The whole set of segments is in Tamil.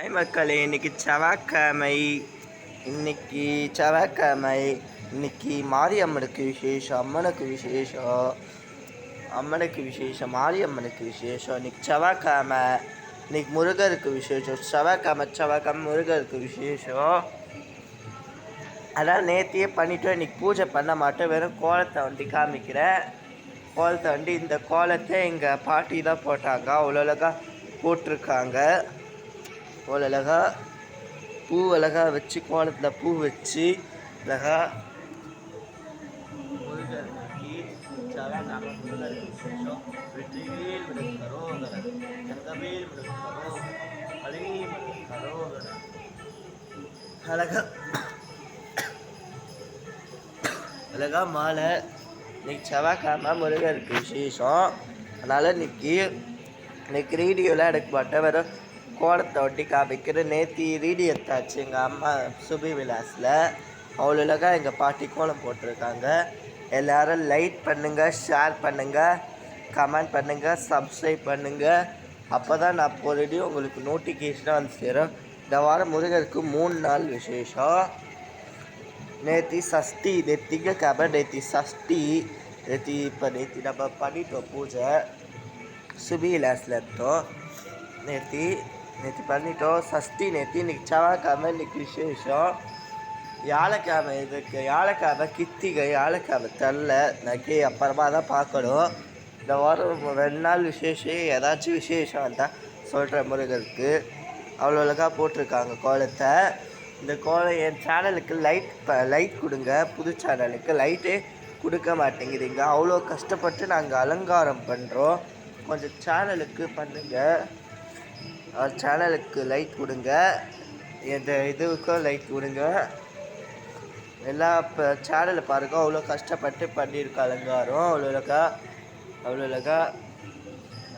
ஹாய் மக்களே, இன்னைக்கு செவ்வாய்க்கிழமை. இன்னைக்கு மாரியம்மனுக்கு விசேஷம், அம்மனுக்கு விசேஷம், மாரியம்மனுக்கு விசேஷம். இன்னைக்கு செவ்வாய்க்கிழமை. இன்னைக்கு முருகருக்கு விசேஷம். செவ்வாய்க்கிழமை முருகருக்கு விசேஷம். அதனால் நேற்றையே பண்ணிவிட்டு இன்னைக்கு பூஜை பண்ண மாட்டேன், வெறும் கோலத்தை வண்டி காமிக்கிறேன். கோலத்தை வண்டி இந்த கோலத்தை எங்கள் பாட்டி தான் போட்டாங்க. அவ்வளோ அழகாக போட்டிருக்காங்க. அவ்வளோ அழகாக பூ அழகாக வச்சு, கோலத்தில் பூ வச்சு அழகாக அழகா மாலை. இன்னைக்கு செவ்வாய்க்கிழமை முருகருக்கு விசேஷம். அதனால் இன்னைக்கு ரீடியோலாம் எடுக்க மாட்டேன், வெறும் கோலத்தை ஒட்டி காமிக்கிறேன். நேற்று ரீடியோ எடுத்தாச்சு எங்கள் அம்மா சுபி விலாஸில். அவ்வளோ அழகாக எங்கள் பாட்டி கோலம் போட்டிருக்காங்க. எல்லோரும் லைக் பண்ணுங்கள், ஷேர் பண்ணுங்கள், கமெண்ட் பண்ணுங்கள், சப்ஸ்கிரைப் பண்ணுங்கள். அப்போ தான் நான் போகிறடியும் உங்களுக்கு நோட்டிஃபிகேஷனாக வந்து சேரும். இந்த வாரம் முருகருக்கு 3 நாள் விசேஷம். நேற்று சஷ்டி, திங்கக்கிழமை நேற்று சஷ்டி. நேற்று நம்ம பண்ணிட்டோம் பூஜை, சுபி விலாஸில் இருந்தோம். நேற்று பண்ணிட்டோம் சஷ்டி. இன்னைக்கு செவ்வாய்க்கிழமை. இன்னைக்கு விசேஷம். வியாழக்கிழமை கித்திகை, வியாழக்கிழமை தரல நகை, அப்புறமா தான் பார்க்கணும். இந்த வாரம் 2 நாள் விசேஷம். ஏதாச்சும் விசேஷம் வந்தால் சொல்கிறேன். முருகருக்கு அவ்வளோ அழகாக போட்டிருக்காங்க கோலத்தை. இந்த கோலம் என் சேனலுக்கு லைட் கொடுங்க. புது சேனலுக்கு லைட்டே கொடுக்க மாட்டேங்கிறீங்க. அவ்வளோ கஷ்டப்பட்டு நாங்கள் அலங்காரம் பண்ணுறோம். கொஞ்சம் சேனலுக்கு பண்ணுங்கள். சேனலுக்கு லைட் கொடுங்க. எந்த இதுக்கும் லைட் கொடுங்க. எல்லா சேனலை பாருங்க. அவ்வளோ கஷ்டப்பட்டு பண்ணியிருக்க அலங்காரம். அவ்வளோ அழகா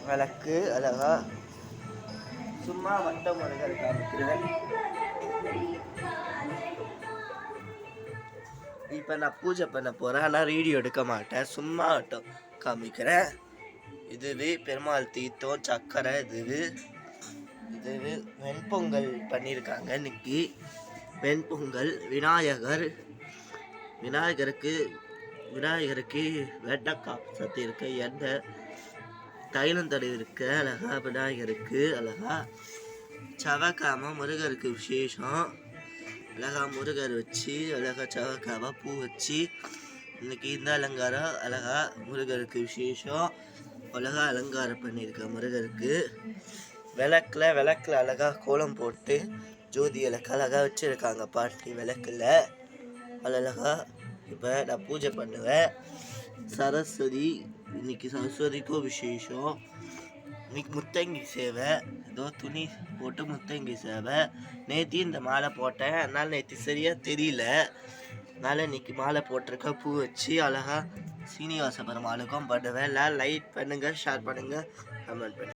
விளக்கு அழகா சும்மா வட்டம் முருகர் காமிக்கிறேன். இப்போ நான் பூஜை பண்ண போகிறேன், ஆனால் வீடியோ எடுக்க மாட்டேன், சும்மா வட்டம் காமிக்கிறேன். இது பெருமாள் தீர்த்தம், சக்கரை. இது வெண்பொங்கல் பண்ணியிருக்காங்க. இன்னைக்கு வெண்பொங்கல். விநாயகருக்கு வெண்டைக்காய் சத்தி இருக்கு, எண்ணெய் தைலம் தடவி இருக்கு. அழகா விநாயகருக்கு அழகா. செவ்வாய்க்கிழமை முருகருக்கு விசேஷம். அழகா முருகர் வச்சு அழகா செவ்வாய்க்கிழமை பூ வச்சு இன்னைக்கு இந்த அலங்காரம். அழகா முருகருக்கு விசேஷம். அழகா அலங்காரம் பண்ணியிருக்கேன் முருகருக்கு. விளக்கில் அழகாக கோலம் போட்டு ஜோதி விளக்கு அழகாக வச்சுருக்காங்க பாட்டி விளக்கில். அழகா இப்போ நான் பூஜை பண்ணுவேன். சரஸ்வதி, இன்னைக்கு சரஸ்வதிக்கும் விசேஷம். இன்னைக்கு முத்தங்கி சேவை, ஏதோ துணி போட்டு முத்தங்கி சேவை. நேற்று இந்த மாலை போட்டேன், அதனால் நேற்று சரியாக தெரியல. அதனால் இன்னைக்கு மாலை போட்டிருக்க பூ வச்சு அழகாக சீனிவாச பெருமாளுக்கும் பண்ணுவேன். எல்லாம் லைக் பண்ணுங்கள், ஷேர் பண்ணுங்கள், கமெண்ட் பண்ணுங்கள்.